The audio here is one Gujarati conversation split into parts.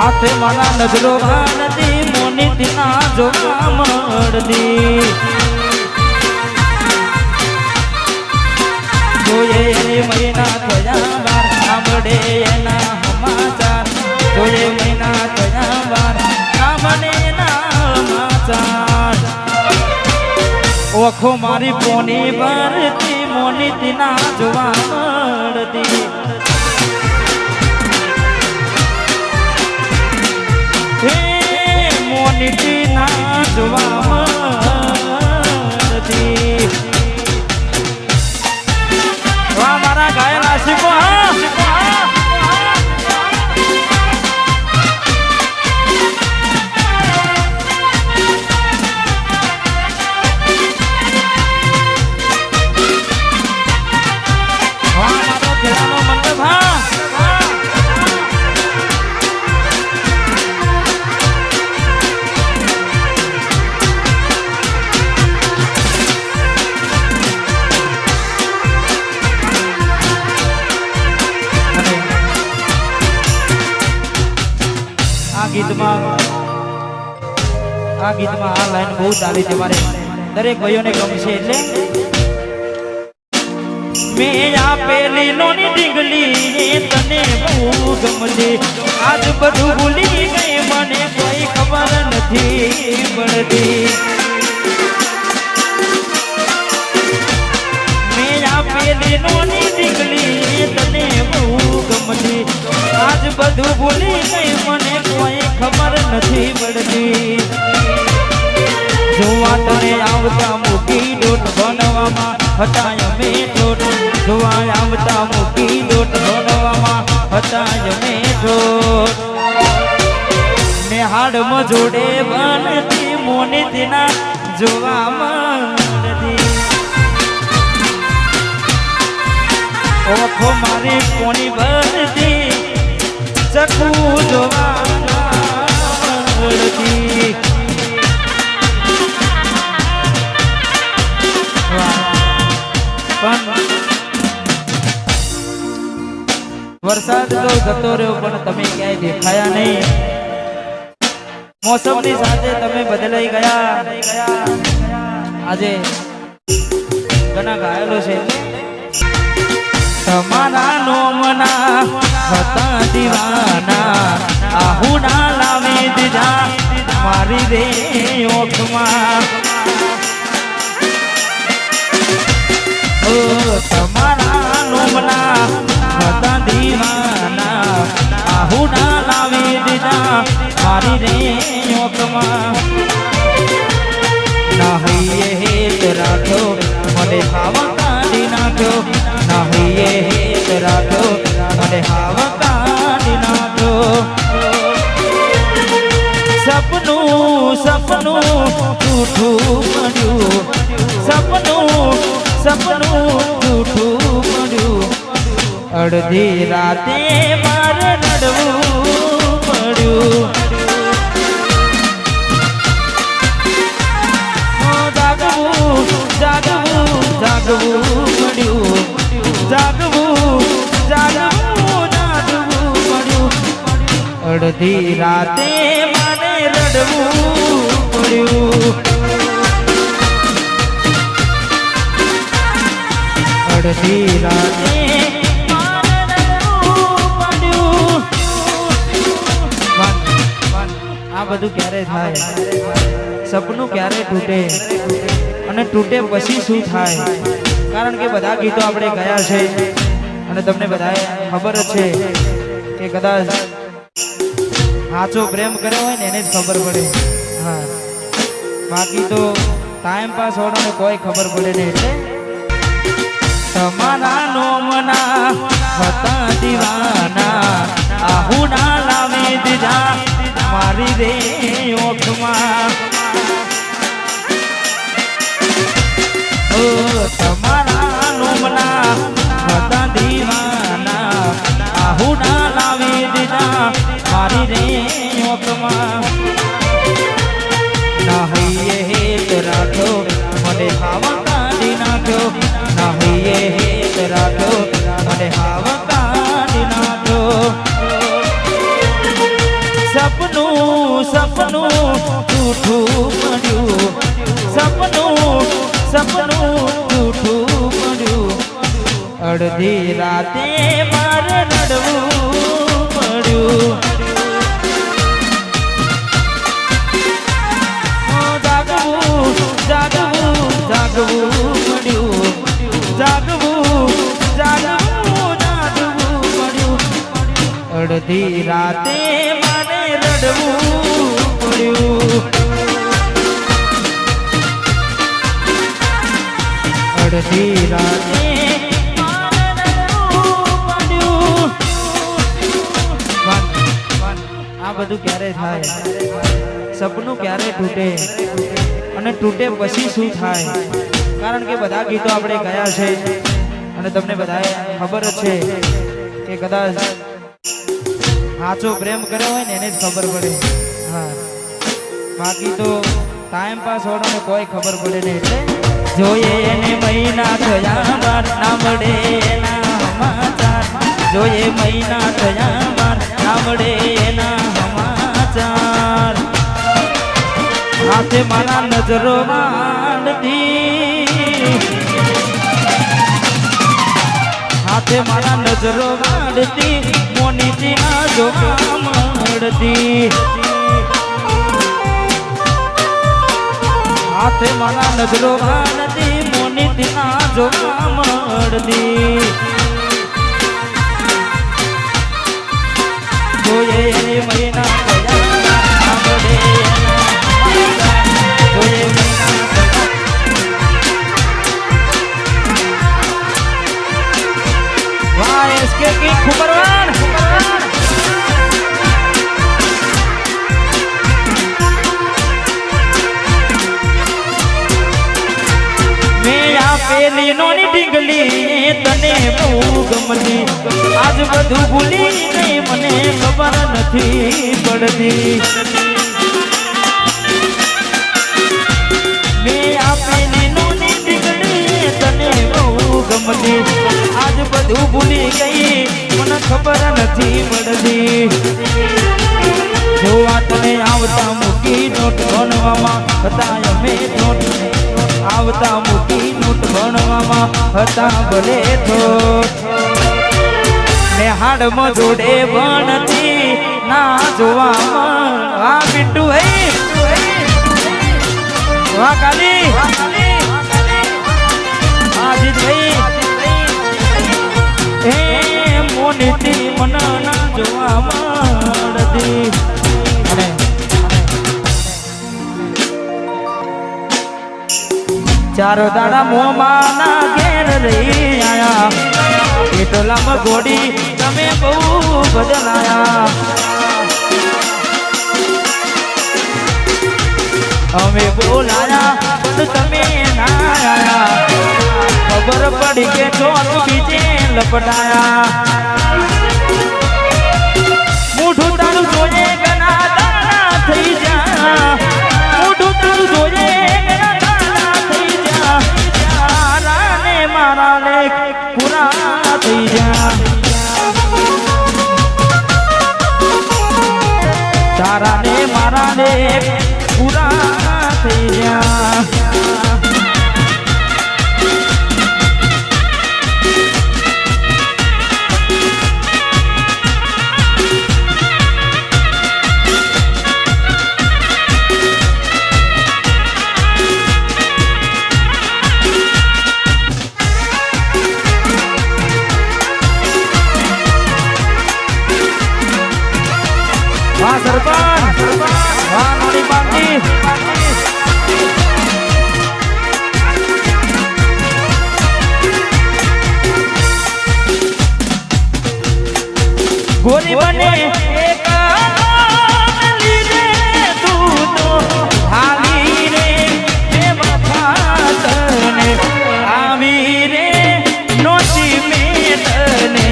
હાથે મારા નજરો વાળતી મોની ના જોવા મળતી જોઈએ મહિના થયા વાર સાંભળે એના સમાચાર જોઈએ મહિના થયા વાર સાંભળે એના સમાચાર ઓખો મારી પોની ભરતી મોની ના જોવા મળતી મોની ના જોવા મળતી વાહ મારા ઘાયલ આશિકો આ ગીતમાં આ લાઈન બહુ ચાલી છે મારે દરેક ભાઈઓને ગમશે એટલે મેં આપેલી લોની ડીંગલી તને બહુ ગમતી આજ બધું ભૂલી ગઈ મને કોઈ ખબર નથી પડતી મેં આપેલી લોની ડીંગલી તને બહુ ગમતી આજ બધું ભૂલી ગઈ મને કોઈ ખબર નથી પડતી જોવા તને આવતા મૂકી દોટ બનવામાં હતા અમે ઠોઠ જોવા આવતા મૂકી દોટ બનવામાં હતા અમે ઠોઠ ને હાડમાં જોડે બનતી મોની તેના જોવા મળતી ઓખો મારી પોની બનતી ચકુ જોવા મળતી વરસાદ તો જતો રહ્યો પણ તમે ક્યાંય દેખાયા નહીં મોસમની સાથે તમે બદલાઈ ગયા આજે ઘણા ઘાયલો છે તમારા નોમના હતા દીવાના આહુના લાવી દીધા મારી રે ઓખમાં તમારા નોમના હતા દીવાના આહુના લાવી દીધા મારી રે ઓખમાં નાહીએ હેત રાખ્યો મને હાવા કાઢી નાખ્યો નાહીએ હેત રાખ્યો મને હાવા કાઢી નાખ્યો સપનું સપનું જૂઠું પડ્યું સપનું જૂઠું પડ્યું અડધી રાતે મારે રડવું પડ્યું જાગવું જાગવું જાગવું પડ્યું જાગવું જાગવું જાગવું પડ્યું અડધી રાતે મારે રડવું પડ્યું અડધી રાતે આ બધું ક્યારે થાય સપનું ક્યારે તૂટે અને તૂટે પછી શું થાય કારણ કે બધા ગીતો આપણે ગયા છે અને તમને બધાએ ખબર જ છે કે કદાચ સાચો પ્રેમ કર્યો હોય ને એને જ ખબર પડે હા બાકી તો ટાઈમ પાસ હોવાનો કોઈ ખબર પડે નહીં એટલે તમારા નોમના હતા દીવાના આહુના લાવી દીધા મારી રે ઓખમાં તમારા નોમના હતા દીવાના આહુના લાવી દીધા મારી રે ઓખમાં નાહીએ હેત રાખ્યો મને હાવા કાઢી નાખ્યો નાહીએ હેત રાખ્યો મને હાવા કાઢી નાખ્યો સપનું જૂઠું પડ્યું, સપનું જૂઠું પડ્યું, અડધી રાતે મારે રડવું પડ્યું. જાગવું પડ્યું, જાગવું પડ્યું, અડધી રાતે મારે રડવું પડ્યું, અડધી રાતે મારે રડવું પડ્યું. આ બધું ક્યારે થાય? સપનું ક્યારે તૂટે અને તૂટે પછી શું થાય? કારણ કે બધા ગીતો આપણે ગયા છે અને તમને બધાએ ખબર જ છે કે કદાચ સાચો પ્રેમ કર્યો હોય ને એને જ ખબર પડે. હા, બાકી તો ટાઈમ પાસ હોવાનો કોઈ ખબર પડે નહીં. એટલે જોઈએ એને મહિના થયા બાર ના મળે એના સમાચાર, જોઈએ મહિના થયા બાર ના મળે એના સમાચાર. હાથે મારા નજરો માંડતી, હાથે મારા નજરો માંડતી, મોનીજી ના જોગા મળતી. હાથે મારા નજરો માંડતી, મોનીજી ના જોગા મળતી. જોઈએ એની મહિના થયા મળે પેલી નોની ઢીંગલી તને બહુ ગમતી, આજ બધું ભૂલી ગઈ મને ખબર નથી પડતી. મેં આ પેલી નોની ઢીંગલી તને બહુ ગમતી, આજ બધું ભૂલી ગઈ મને ખબર નથી પડતી. જોવા તને આવતા મૂકી નોટ ભણવામાં હતા અમે, નોટ આવતા મૂકી નોટ ભણવામાં હતા ભલે ઠોઠ. ને હાડમાં જોડે ભણતી ના જોવામાં. હા બિટ્ટુ હે વાહ કાલી, આજીત ભાઈ હે મોનીજી મન ના જોવા મળતી. ચાર દાડા મોમાં ના ઘેર રહી આયા, એટલામાં ઘોડી તમે બહુ બદલાયા. અમે બોલાયા પણ તમે ના આયા, ખબર પડી કે ચોક બીજે લપટાયા. મોઢું તારું જોઈએ ઘણા દાડા થઈ જા, મોઢું તારું જોઈએ મારા લેખ પૂરા થઈ જા. તારા ને મારા લેખ પૂરા થઈ જા. વાહ સરપંચ, વાહ નોની પાર્ટી. ગોરી બને એક લીધે તું તો હાલી રે બે મથા તને આવી રે નોચી મેં તને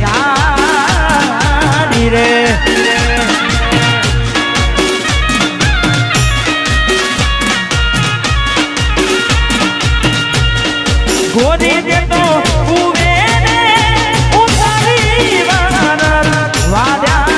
યારી રે. ગોરી દે તો ઉવે ને ઉતારી વાનર વાદ્યા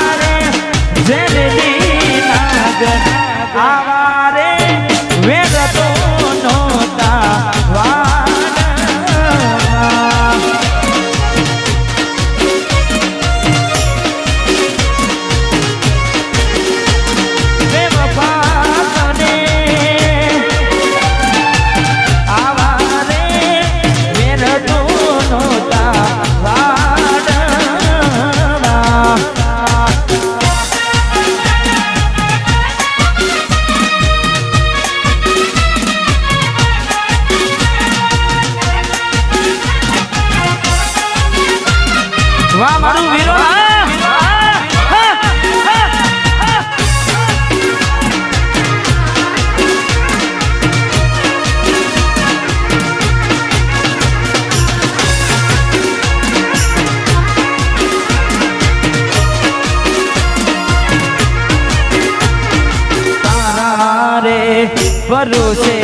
ભરોસે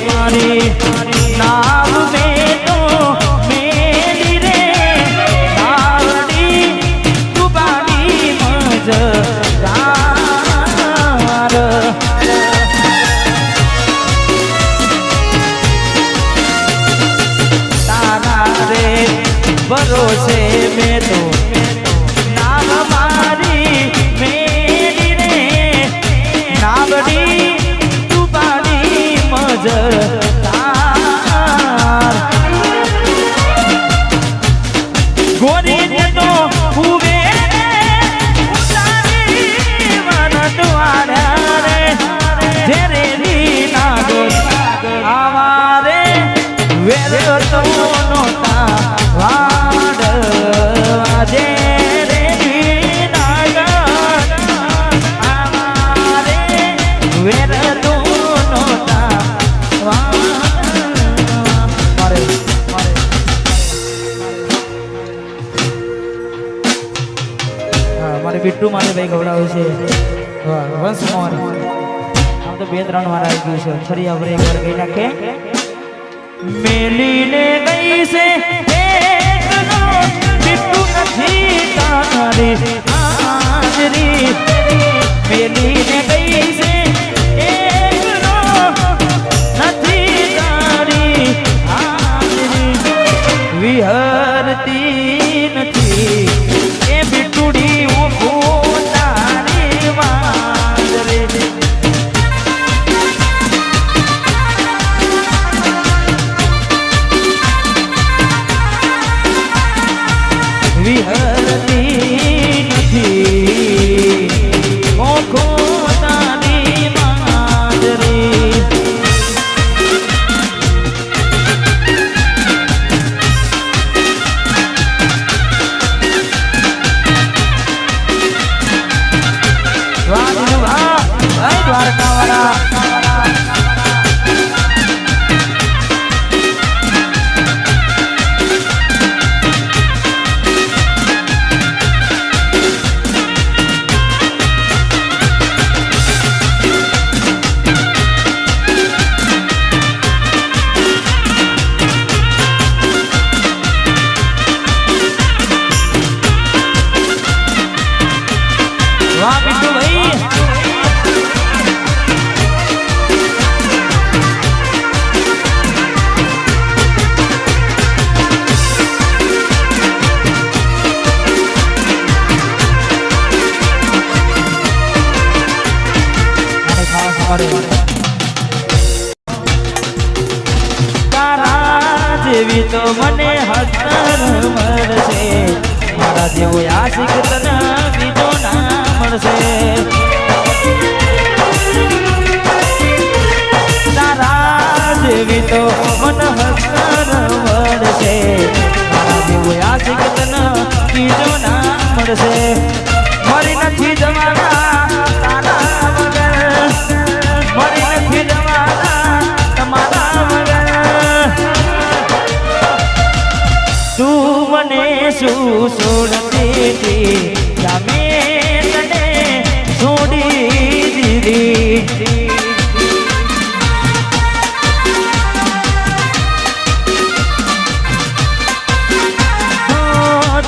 મારી નાવ મેં તો મેલી રે નાવડી ડૂબાડી મજદાર તારા રે ભરોસે મેં તો નાવ મારી મેલી રે નાવડી ડૂબાડી મજદાર ગોરી ને તો હુવે ઉતારી મન દ્વારા રે જેરેલી નાગર આવારે વેર તો નોતા વાડ આજે રેલી નાગર આવારે વેર તો નોતા વાડ મારે બિટ્ટુ મારે ભાઈ ગવડાવે છે વંશ મોર આમ તો 2-3 વાર આવી ગયું છે ફરી આપણે એક વાર ગઈ નાખે મેલીને ગઈ છે એકનો બિટ્ટુ નથી તારી હાજરી મેલીને ગઈ છે એકનો નથી તારી હાજરી વિહરતી નથી એ બિટુડી ઉભો તારી વાંદરે વિહરતી નથી ઓખો તારી વાંદરે વાહ બિટ્ટુ ભાઈ તારા જેવી તો મને હતર મળશે મારા જેવો આશિક તને બીજો ના મળશે તારા જેવી તો મને હતર મળશે મારા જેવો આશિક તને બીજો ના મળશે મરી નથી જવાના તારા વગર મરી નથી જવાના તમારા વગર તું મને શું છોડતી હતી તમે તને છોડી દીધી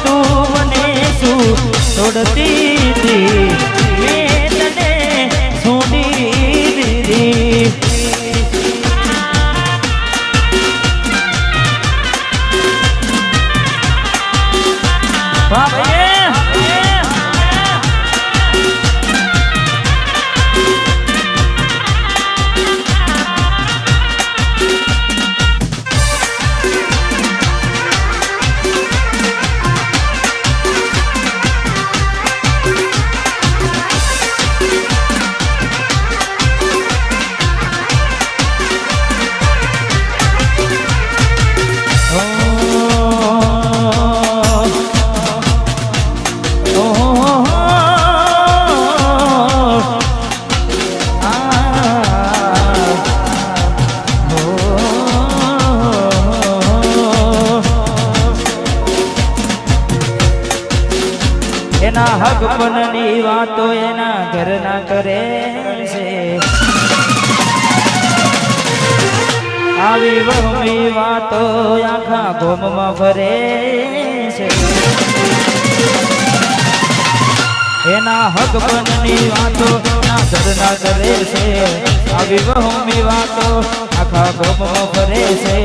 તું મને શું છોડતી હતી મેં તને છોડી દીધી વાહ ભાઈ એના હક પનની વાતો એના ઘરના કરે છે આવી વહમી વાતો આખા ગોમમાં ફરે છે એના હક બનની વાતો ના ધરના કરે છે આવી વહમી વાતો આખા ગોમમાં ફરે છે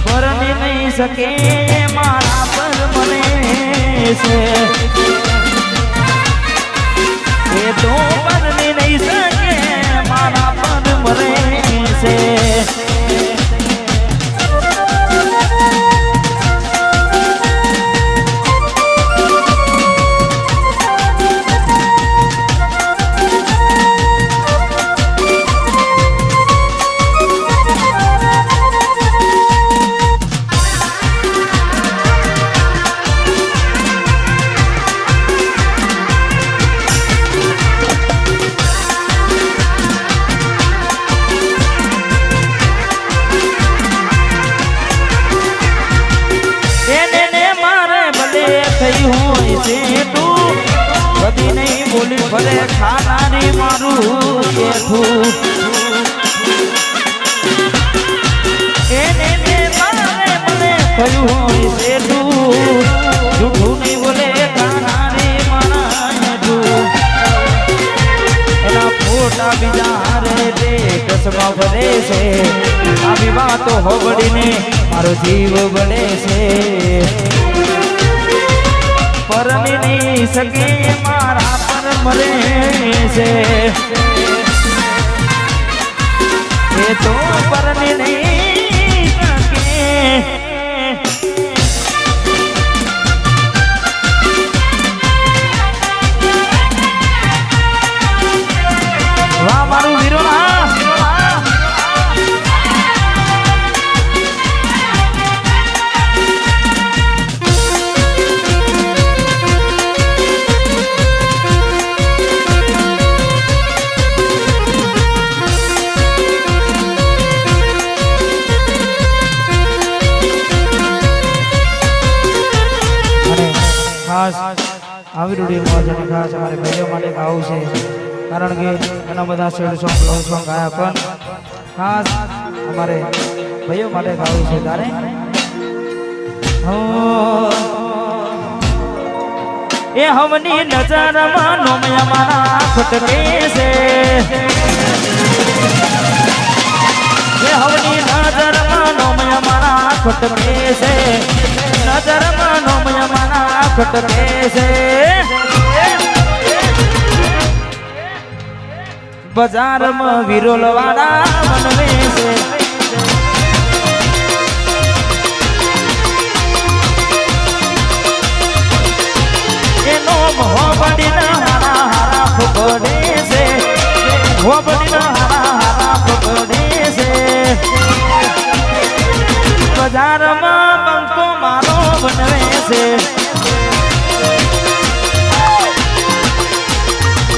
પરણી નહીં શકે મારા પર મને છે એ તો પરણી નહીં શકે મારા પર મને છે કદી નહીં બોલી ભલે ખાનારી મારું બેઠું એને મારે મને કહ્યું હોય બેઠું જૂઠું નહીં બોલે ખાનારી મારા બેઠું એના ફોટા બીજા રે કસમાં ભરે છે આવી વાતો હોબડીને મારો જીવ બળે છે પરણી નહીં શકે મારા પર મરે છે એ તો પરણી નહીં શકે વાહ મારું વીરો ખાસ આવી રૂઢીમાં જેને ખાસ અમારે ભાઈઓ માટે ગાવું છે કારણ કે ઘણા બધા શેડ સોંગ લવ સોંગ ગાયા પણ ખાસ અમારે ભાઈઓ માટે ગાવું છે તારે એ હમની નજરમાં નોમયા મારા ખટકે છે એ હમની નજરમાં નોમયા મારા ખટકે છે નજરમાં નોમયા મારા ખટકે છે બજારમાં વિરોલ વાળા મનવે છે એનો હોબડીના હારા હારા ફોડે છે હોબડીના હારા હારા ફોડે છે બજારમાં બંકો મારો બનવે છે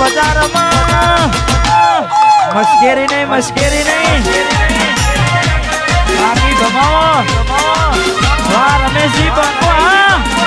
બજારમાં મશ્કેરી નહીં બાકી ગમાવો વાહ રમેશજી બંકો